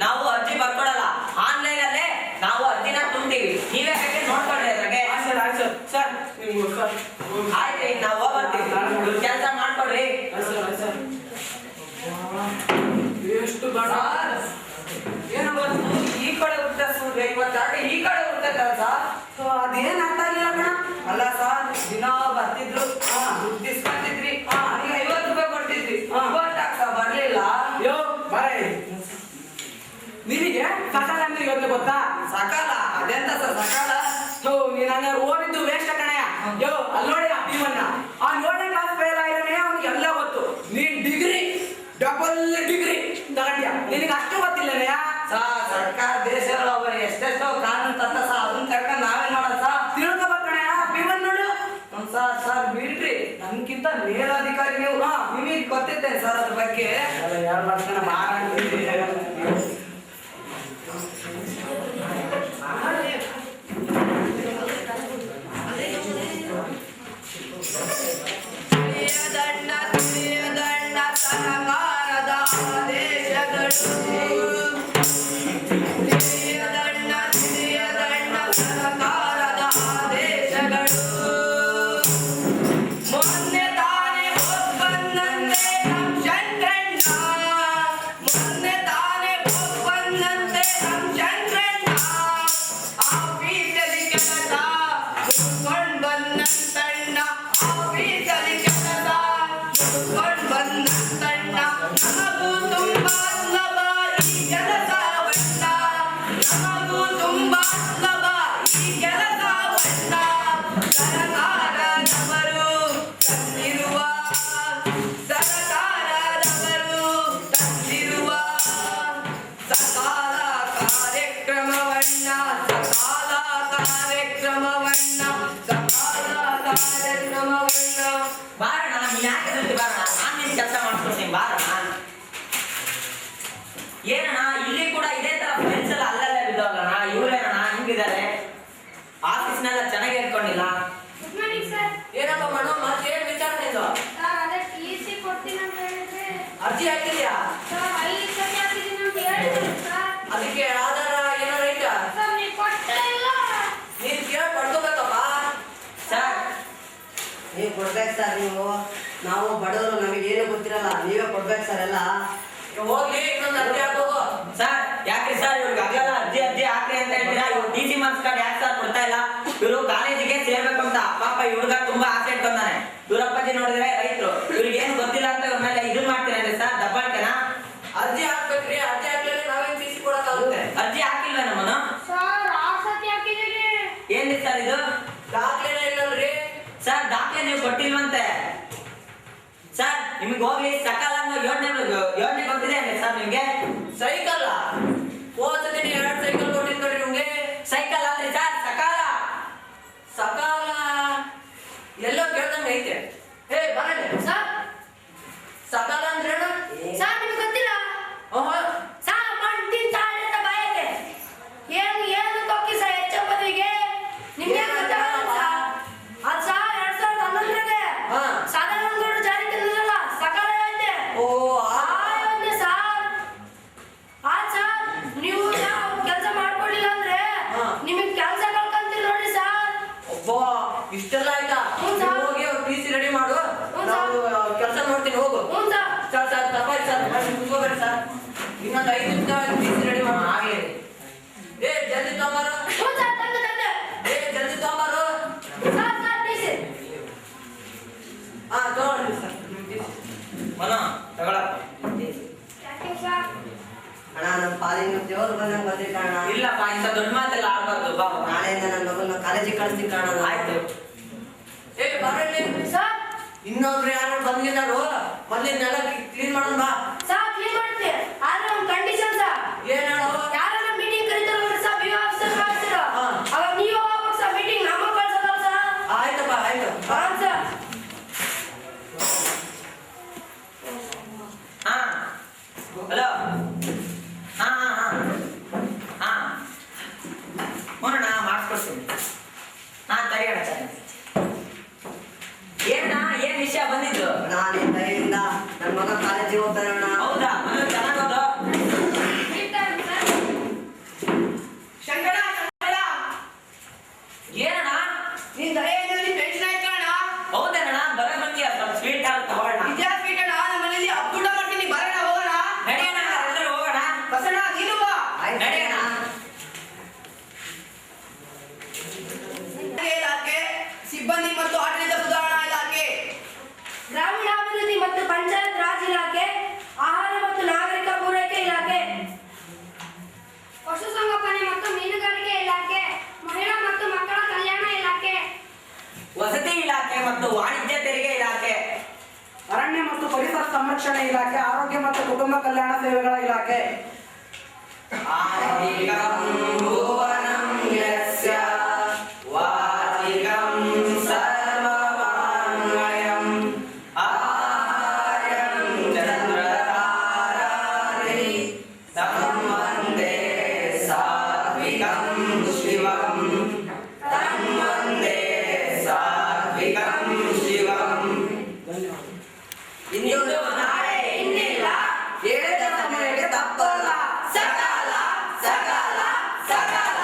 ನಾವು ಅರ್ಜಿ ಬರ್ಕೊಡಲ್ಲ, ಆನ್ಲೈನ್ ಅಲ್ಲೇ ನಾವು ಅರ್ಜಿನ ತುಂಬ್ತೀವಿ. ನೀವೇ ಬೇಕಾದ್ರೆ ನೋಡ್ಕೊಂಡ್ರಿ ಅದ್ರಾಗೆ. ಸರ್ ಆಯ್ತು, ಈಗ ನಾವು ಹೋಗ್ಬರ್ತೀವಿ. ಕೆಲಸ ಮಾಡ್ಕೊಡ್ರಿ. ಎಷ್ಟು ಏನು ಈ ಕಡೆ ಉತ್ತರ ಸೂರ್ಯ, ಇವತ್ತು ಈ ಕಡೆ ಉತ್ತರ ಸರ್. ಅದೇನ್ ಅರ್ಥ ಆಗಿಲ್ಲ ಕಣ. ಅಲ್ಲ ಸರ್, ದಿನ ಬರ್ತಿದ್ರು, ದುಡ್ಡು ಇಸ್ಕೊಂತಿದ್ರಿ, ಈಗ 50 ರೂಪಾಯಿ ಕೊಡ್ತಿದ್ರಿ. ಬರ್ಲಿಲ್ಲ. ಯೋ ಬರ ನಿನಗೆ ಸಕಾಲ ಅಂದ್ರೆ ಇವತ್ತು ಗೊತ್ತಾ? ಸಕಾಲ ಅದೆಂತ ಸರ್ ಸಕಾಲ? ನೀನ್ ಹಂಗಾರೆ ಓದಿದ್ದು ವೇಸ್ಟ್ ಕಣಯ್ಯ. ಯೋ ಅಲ್ಲಿ ನೋಡಿ ಇವನ್ನ ಆ 7ನೇ ಕ್ಲಾಸ್ ಫೇಲ್ ಆಗಿರೋನೇ ಅವ್ನಿಗೆ ಎಲ್ಲ ಗೊತ್ತು. ನೀನ್ ಡಿಗ್ರಿ ಡಬಲ್ ಡಿಗ್ರಿ ತಗೊಂಡ್ಯಾ, ನಿನಗೆ ಅಷ್ಟು ಗೊತ್ತಿಲ್ಲನೆಯ? ಸರ್ಕಾರ ದೇಶಗಳು ಅವರು ಎಷ್ಟೆಷ್ಟೋ ಕಾನೂನು ತತ್ತ ಸರ್, ಅದನ್ನ ತಗೊಂಡು ನಾವೇನ್ ಮಾಡೋದು ಸರ್? ತಿಳ್ಕೊಬೇಕಣಯ್ಯ. ಪಿವನ್ ನೋಡು ಸರ್ ಬಿಡ್ರಿ, ನನ್ಗಿಂತ ಮೇಲಾಧಿಕಾರಿ ನೀವು. ನಿಮಗೆ ಗೊತ್ತಿದ್ದೆ ಸರ್ ಅದ್ರ ಬಗ್ಗೆ. 2 ವರ್ಷ ಸಹಕಾರದ ಆದೇಶಗಳು ಸಹಕಾರದ ಆದೇಶಗಳು ಮೊನ್ನೆ ತಾನೇ ಒಪ್ಪಂದಂತೆ ನಮ್ ಶಂಕರಣ್ಣ, ಮೊನ್ನೆ ತಾನೇ ಒಪ್ಪಂದಂತೆ ನಮ್ ಶಂಕರಣ್ಣ ಆಫೀಸಲ್ಲಿ ಕೆಲಸ ಮುಗಿಸ್ಕೊಂಡ್ ಬಂದಂತಣ್ಣ, ಆಫೀಸಲ್ಲಿ ಕೆಲಸ ಮುಗಿಸ್ಕೊಂಡ್ ಬಂದಂತಣ್ಣ. ನಮಗೂ ತುಂಬಾ ಸುಲಭ ಈ ಕೆಲಸವಣ್ಣ, ನಮಗೂ ತುಂಬಾ ಸುಲಭ ಈ ಕೆಲಸವಣ್ಣ. ಸರ್ಕಾರದವರು ತಂದಿರುವ ಸಕಾಲ ಕಾರ್ಯಕ್ರಮವನ್ನ ಬಾರಣ. ನೀನ್ ಯಾಕೆ ಬಾರಣ, ನಾನು ನಿನ್ ಕೆಲಸ ಮಾಡ್ಕೊಡ್ತೀನಿ ಬಾರಣ. ಏನಣ್ಣ ಇಲ್ಲಿ ಕೂಡ ಇದೇ ತರ ಫ್ರೆಂಡ್ಸ್ ಎಲ್ಲ ಅಲ್ಲಲ್ಲೇ ಬಿದ್ದವಲ್ಲಣ್ಣ, ಇವ್ರೇನಣ್ಣ ಹಿಂಗಿದ್ದಾರೆ? ಆಫೀಸ್ನೆಲ್ಲ ಚೆನ್ನಾಗಿ ಇಟ್ಕೊಂಡಿಲ್ಲ. ಏನಪ್ಪ ಮಣ್ಣು, ಮತ್ತೇನ್ ವಿಚಾರಣೆ ಇದು? ಅರ್ಜಿ ಹಾಕಿದ್ಯಾ? ಅದಕ್ಕೆ ಆಧಾರ ಏನಾರ ಐತಾ? ನೀನ್ ಕೇಳಿ ಪಡ್ಕೋಬೇಕಪ್ಪ. ಸರ್ ನೀವು ಕೊಡ್ಬೇಕು ಸರ್. ನಾವು ಬಡವರು, ನಮಗೇನು ಗೊತ್ತಿರಲ್ಲ, ನೀವೇ ಕೊಡ್ಬೇಕು ಸರ್ ಎಲ್ಲ. ಹೋಗ್ಲಿ, ಇನ್ನೊಂದು ಅರ್ಜಿ ಹಾಕೋದು. ಸರ್ ಯಾಕ್ರಿ ಸರ್ ಇವ್ರಿಗೆ ಆಗಲ್ಲ ಅರ್ಜಿ ಹಾಕ್ರಿ ಅಂತ ಹೇಳ್ತೀರಾ? ಇವ್ರು DC ಮಾರ್ಕ್ಸ್ ಕಾರ್ಡ್ ಯಾಕೆ ಸರ್ ಕೊಡ್ತಾ ಇಲ್ಲ? ಇವರು ಕಾಲೇಜಿಗೆ ಸೇರ್ಬೇಕು ಅಂತ ಪಾಪ ಈ ಹುಡುಗ ತುಂಬಾ ಆಸೆ ಇಟ್ಕೊಂಡಾನೆ. ಇವ್ರ ಅಪ್ಪಾಜಿ ನೋಡಿದ್ರೆ ರೈತರು, ಇವ್ರಿಗೆ ಏನು ಗೊತ್ತಿಲ್ಲ ಅಂತ ಇವ್ರ ಮೇಲೆ ಇದು ಮಾಡ್ತೀರಾ ಸರ್? ದಬ್ಬಾಳ್ಕೆನಾ? ಅರ್ಜಿ ಹಾಕ್ಬೇಕ್ರಿ, ಅರ್ಜಿ ಹಾಕ್ಲಿಲ್ಲ ನಾವೇನ್ TC ಕೊಡಕ್ಕಾಗುತ್ತೆ? ಅರ್ಜಿ ಹಾಕಿಲ್ವ ನಮ್ಮನ್ನು? ಏನ್ರಿ ಸರ್ ಇದು? ದಾಖಲೆ ಇಲ್ಲಲ್ರಿ ಸರ್? ದಾಖಲೆ ನೀವು ಕೊಟ್ಟಿಲ್ವಂತೆ ಸರ್. ನಿಮ್ಗೆ ಹೋಗ್ಲಿ ಸಕಾಲ ಯೋಜನೆ ಗೊತ್ತಿದೆ ಸರ್ ನಿಮ್ಗೆ? ಸೈಕಲ್ ಹೋಗ್ತದೆ, 2 ಸೈಕಲ್ ಕೊಟ್ಟಿದ್ ನೋಡಿ ನಿಮ್ಗೆ. ಸೈಕಲ್ ಅಲ್ರಿ ಸರ್, ಸಕಾಲ. ಸಕಾಲ ಎಲ್ಲೋ ಕೇಳ್ದಂಗೆ ಐತೆ. ಹೇ ಬರಲಿ ಸರ್, ಸಕಾಲ ಅಂದ್ರೇನು ಸರ್? ನಿಮ್ಗೆ ಗೊತ್ತಿಲ್ಲ? ಸರ್ ಮಾಡ್ತೀನಿ ಸರ್ ಅಂತ ಬಾಯಿಗೆ ಏನು ತೊಕ್ಕಿ ಸರ್ ಹೆಚ್ಚು ಪದವಿಗೆ ನಿಮ್ಗೆ ಗೊತ್ತಾಗಲ್ಲ ಸರ್. ಅದು ಸರ್ 2011ರಲ್ಲಿ ಸದಾನಂದ ಗೌಡ್ರು ಜಾರಿ ತಂದಿರಲ್ಲ ಸಕಾಲ ಯೋಜನೆ. ಓ ಆ ಯೋಜನೆ ಸರ್. ಸರ್ ನೀವು ಕೆಲಸ ಮಾಡ್ಕೊಳ್ಳಿಲ್ಲ ಅಂದ್ರೆ ನಿಮಗೆ ಕೆಲಸ ಕಳ್ಕೊಂತೀರಿ ನೋಡಿ ಸರ್. ಒಬ್ಬ ಇಷ್ಟೆಲ್ಲ ಆಯ್ತಾ? ಹೋಗಿ ಅವ್ರು PC ರೆಡಿ ಮಾಡು, ನಾವು ಕೆಲಸ ನೋಡ್ತೀನಿ ಹೋಗು. ಸರ್ ಸರ್ ತಪ್ಪಾಯ್ತು ಸರ್, ಕುತ್ಕೋಬೇಡಿ ಸರ್. ಇನ್ನೊಂದು 5 ನಿಮಿಷ PC ರೆಡಿ ಮಾಡು. ಆಗಲಿ. ಏ ಜಲ್ದಿ ತಗೊಂಬಾರು. ಜಲ್ದಿ ತಗೊಂಬಾರು. ತಗೊಳ್ಳಿ ಸರ್. ತಗೊಳಪ್ಪ. ಅಣ್ಣ ನಮ್ಮ ಪಾಲಿನ ದೇವ್ರು ಬಂದಂಗೆ ಬಂದ್ರಿ ಕಾರಣ. ಇಲ್ಲಪ್ಪ, ಇಂಥ ದೊಡ್ಡ ಮಾತೆಲ್ಲ ಆಡ್ಬಾರ್ದು. ಬಾಬಾ ನಾಳೆಯಿಂದ ನನ್ನ ಮಗನ ಕಾಲೇಜಿಗೆ ಕಳಿಸ್ತೀನಿ ಕಾರಣ. ಆಯ್ತು. ಏ ಬರಲಿ ಸರ್. ಇನ್ನೊಬ್ರು ಯಾರು ಬಂದಿದ್ದಾರು, ಮೊದಲಿನೆಲ್ಲ ಕ್ಲೀನ್ ಮಾಡೋಣ ಬಾ. ಸರ್ ಕ್ಲೀನ್ ಮಾಡ್ತೀವಿ, ಆದ್ರೆ ಒಂದು ಕಂಡೀಷನ್ ಸರ್. ಏನ್ ಹೇಳೋ? ಯಾರನ್ನ ಮೀಟಿಂಗ್ ಕರೀತಾರಲ್ಲ ಸರ್, BO ಆಫೀಸರ್ ಕಳಿಸ್ತೀರ, ಅವಾಗ ನೀವು ಹೋಗ್ಬೇಕು ಸರ್ ಮೀಟಿಂಗ್, ನಮ್ಮ ಕಳ್ಸೋದಲ್ಲ ಸರ್. ಆಯ್ತಪ್ಪ ಆಯ್ತು. ಸರ್. ಹಲೋ. ನೋಡೋಣ ಮಾಡಿಸ್ಕೊಡ್ತೀನಿ. ತಡೆಯೋಣ ಸರ್. ಏನ್ ವಿಷಯ ಬಂದಿದ್ದು? ನಾನು ನನ್ನ ಮಗ ಕಾಲೇಜಿಗೆ ಹೋಗ್ತಾನಣ್ಣ. आदिकं भुवनं यस्य वाचिकं सर्ववाङ्मयम् आर्यं चन्द्रतारारि तं वन्दे सात्विकं शिवम् तं वन्दे सात्विकं शिवम् ಇಂದು ನಾಳೆ ಇನ್ನಿಲ್ಲ ಹೇಳಿದ ಸಮಯಕ್ಕೆ ತಪ್ಪಲ್ಲ ಸಕಾಲ ಸಕಾಲ ಸಕಾಲ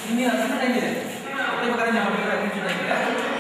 Ini ada apa ini? Kita makan yang apa?